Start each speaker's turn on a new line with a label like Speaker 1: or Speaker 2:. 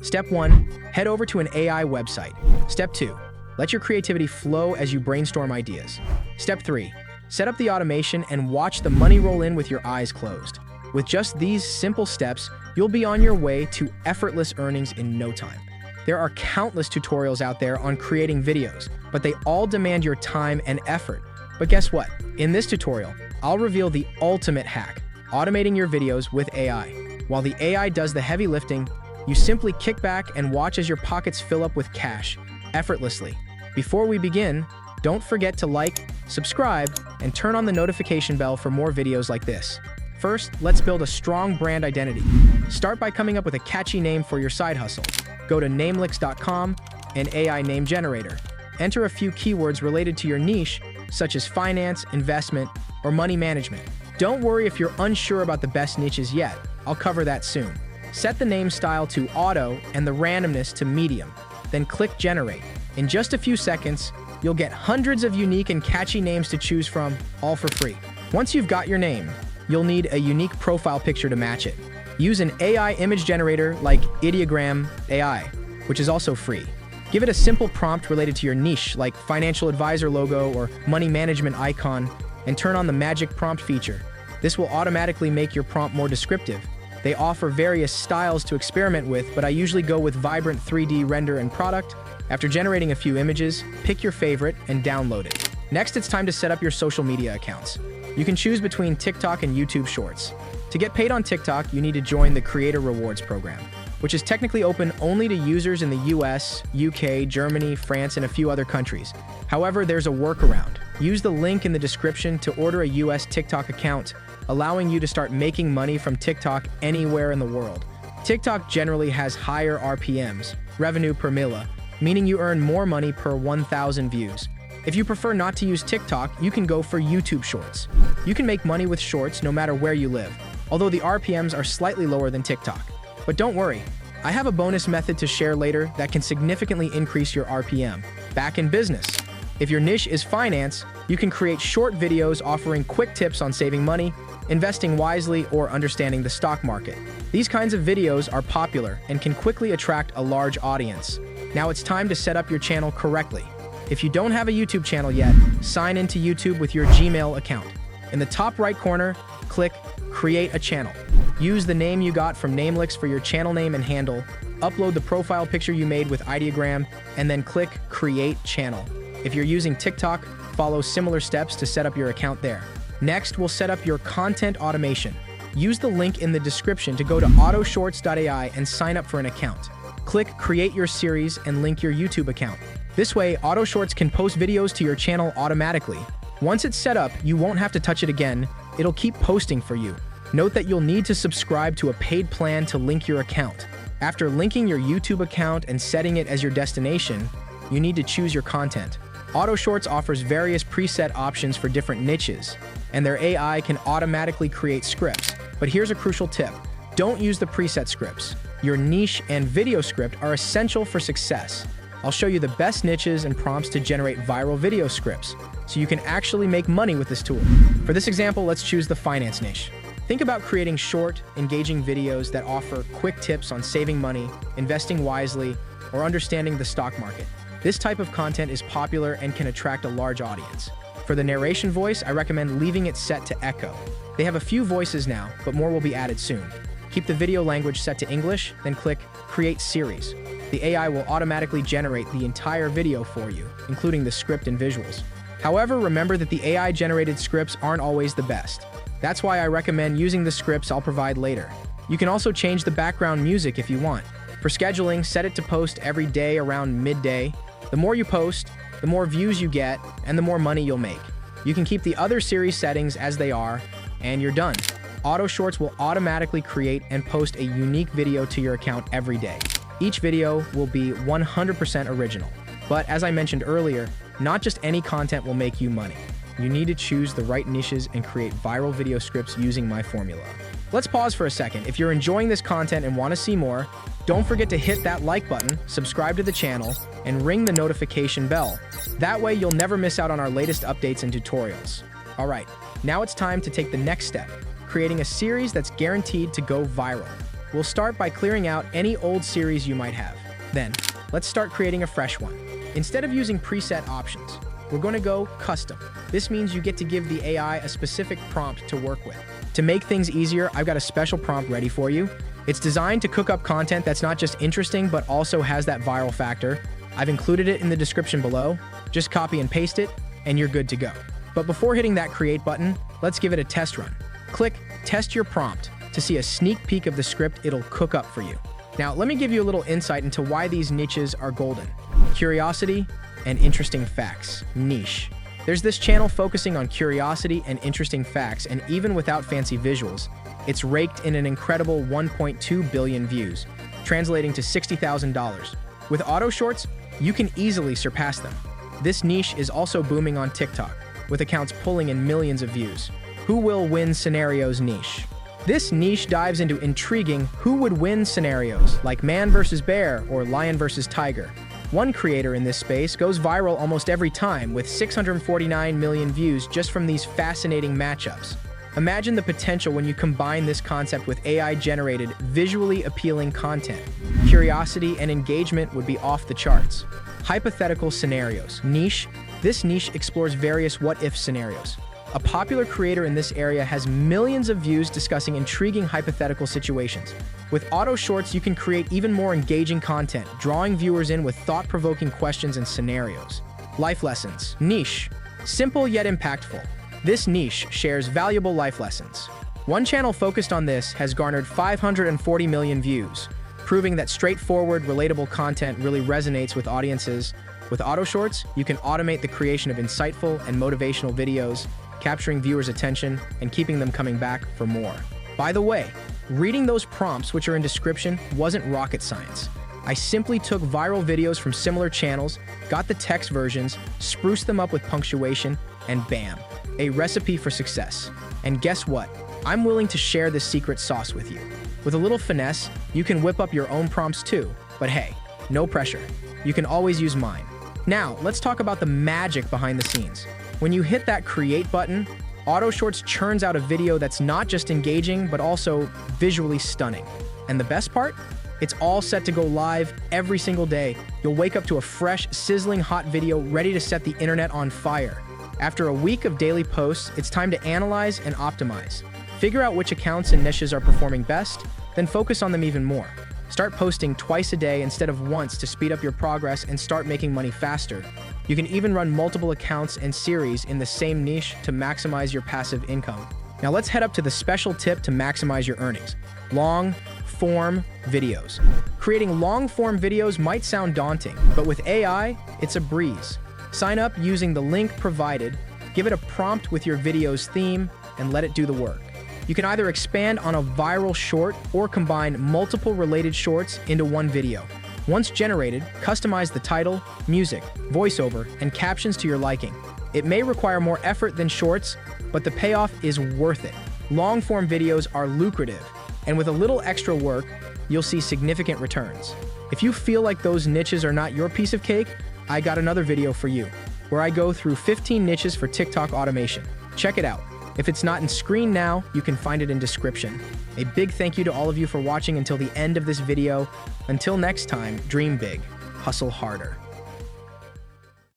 Speaker 1: Step 1. Head over to an AI website. Step 2. Let your creativity flow as you brainstorm ideas. Step 3. Set up the automation and watch the money roll in with your eyes closed. With just these simple steps, you'll be on your way to effortless earnings in no time. There are countless tutorials out there on creating videos, but they all demand your time and effort. But guess what? In this tutorial, I'll reveal the ultimate hack, automating your videos with AI. While the AI does the heavy lifting, you simply kick back and watch as your pockets fill up with cash, effortlessly. Before we begin, don't forget to like, subscribe, and turn on the notification bell for more videos like this. First, let's build a strong brand identity. Start by coming up with a catchy name for your side hustle. Go to namelix.com and AI name generator. Enter a few keywords related to your niche, such as finance, investment, or money management. Don't worry if you're unsure about the best niches yet. I'll cover that soon. Set the name style to auto and the randomness to medium. Then click generate. In just a few seconds, you'll get hundreds of unique and catchy names to choose from, all for free. Once you've got your name, you'll need a unique profile picture to match it. Use an AI image generator like Ideogram AI, which is also free. Give it a simple prompt related to your niche, like financial advisor logo or money management icon, and turn on the magic prompt feature. This will automatically make your prompt more descriptive. They offer various styles to experiment with, but I usually go with vibrant 3D render and product. After generating a few images, pick your favorite and download it. Next, it's time to set up your social media accounts. You can choose between TikTok and YouTube Shorts. To get paid on TikTok, you need to join the Creator Rewards program, which is technically open only to users in the US, UK, Germany, France, and a few other countries. However, there's a workaround. Use the link in the description to order a US TikTok account, allowing you to start making money from TikTok anywhere in the world. TikTok generally has higher RPMs, revenue per milla, meaning you earn more money per 1,000 views. If you prefer not to use TikTok, you can go for YouTube Shorts. You can make money with Shorts no matter where you live, although the RPMs are slightly lower than TikTok. But don't worry, I have a bonus method to share later that can significantly increase your RPM. Back in business. If your niche is finance, you can create short videos offering quick tips on saving money, investing wisely, or understanding the stock market. These kinds of videos are popular and can quickly attract a large audience. Now it's time to set up your channel correctly. If you don't have a YouTube channel yet, sign into YouTube with your Gmail account. In the top right corner, click Create a Channel. Use the name you got from Namelix for your channel name and handle, upload the profile picture you made with Ideogram, and then click Create Channel. If you're using TikTok, follow similar steps to set up your account there. Next, we'll set up your content automation. Use the link in the description to go to autoshorts.ai and sign up for an account. Click Create Your Series and link your YouTube account. This way, AutoShorts can post videos to your channel automatically. Once it's set up, you won't have to touch it again. It'll keep posting for you. Note that you'll need to subscribe to a paid plan to link your account. After linking your YouTube account and setting it as your destination, you need to choose your content. AutoShorts offers various preset options for different niches, and their AI can automatically create scripts. But here's a crucial tip. Don't use the preset scripts. Your niche and video script are essential for success. I'll show you the best niches and prompts to generate viral video scripts, so you can actually make money with this tool. For this example, let's choose the finance niche. Think about creating short, engaging videos that offer quick tips on saving money, investing wisely, or understanding the stock market. This type of content is popular and can attract a large audience. For the narration voice, I recommend leaving it set to echo. They have a few voices now, but more will be added soon. Keep the video language set to English, then click Create Series. The AI will automatically generate the entire video for you, including the script and visuals. However, remember that the AI-generated scripts aren't always the best. That's why I recommend using the scripts I'll provide later. You can also change the background music if you want. For scheduling, set it to post every day around midday. The more you post, the more views you get, and the more money you'll make. You can keep the other series settings as they are, and you're done. AutoShorts will automatically create and post a unique video to your account every day. Each video will be 100% original. But as I mentioned earlier, not just any content will make you money. You need to choose the right niches and create viral video scripts using my formula. Let's pause for a second. If you're enjoying this content and want to see more, don't forget to hit that like button, subscribe to the channel, and ring the notification bell. That way you'll never miss out on our latest updates and tutorials. All right, now it's time to take the next step, creating a series that's guaranteed to go viral. We'll start by clearing out any old series you might have. Then, let's start creating a fresh one. Instead of using preset options, we're going to go custom. This means you get to give the AI a specific prompt to work with. To make things easier, I've got a special prompt ready for you. It's designed to cook up content that's not just interesting, but also has that viral factor. I've included it in the description below. Just copy and paste it, and you're good to go. But before hitting that create button, let's give it a test run. Click Test Your Prompt to see a sneak peek of the script it'll cook up for you. Now, let me give you a little insight into why these niches are golden. Curiosity and interesting facts. Niche. There's this channel focusing on curiosity and interesting facts, and even without fancy visuals, it's raked in an incredible 1.2 billion views, translating to $60,000. With auto shorts, you can easily surpass them. This niche is also booming on TikTok, with accounts pulling in millions of views. Who will win scenarios niche? This niche dives into intriguing who would win scenarios, like man versus bear or lion versus tiger. One creator in this space goes viral almost every time, with 649 million views just from these fascinating matchups. Imagine the potential when you combine this concept with AI-generated, visually appealing content. Curiosity and engagement would be off the charts. Hypothetical scenarios. Niche. This niche explores various what-if scenarios. A popular creator in this area has millions of views discussing intriguing hypothetical situations. With auto shorts, you can create even more engaging content, drawing viewers in with thought-provoking questions and scenarios. Life lessons. Niche. Simple yet impactful. This niche shares valuable life lessons. One channel focused on this has garnered 540 million views, proving that straightforward, relatable content really resonates with audiences. With auto shorts, you can automate the creation of insightful and motivational videos, capturing viewers' attention and keeping them coming back for more. By the way, reading those prompts, which are in description, wasn't rocket science. I simply took viral videos from similar channels, got the text versions, spruced them up with punctuation, and bam, a recipe for success. And guess what? I'm willing to share this secret sauce with you. With a little finesse, you can whip up your own prompts too. But hey, no pressure. You can always use mine. Now, let's talk about the magic behind the scenes. When you hit that create button, auto shorts churns out a video that's not just engaging, but also visually stunning. And the best part? It's all set to go live every single day. You'll wake up to a fresh, sizzling hot video ready to set the internet on fire. After a week of daily posts, it's time to analyze and optimize. Figure out which accounts and niches are performing best, then focus on them even more. Start posting twice a day instead of once to speed up your progress and start making money faster. You can even run multiple accounts and series in the same niche to maximize your passive income. Now let's head up to the special tip to maximize your earnings. Long-form videos. Creating long-form videos might sound daunting, but with AI, it's a breeze. Sign up using the link provided, give it a prompt with your video's theme, and let it do the work. You can either expand on a viral short or combine multiple related shorts into one video. Once generated, customize the title, music, voiceover, and captions to your liking. It may require more effort than shorts, but the payoff is worth it. Long-form videos are lucrative, and with a little extra work, you'll see significant returns. If you feel like those niches are not your piece of cake, I got another video for you, where I go through 15 niches for TikTok automation. Check it out. If it's not in screen now, you can find it in description. A big thank you to all of you for watching until the end of this video. Until next time, dream big, hustle harder.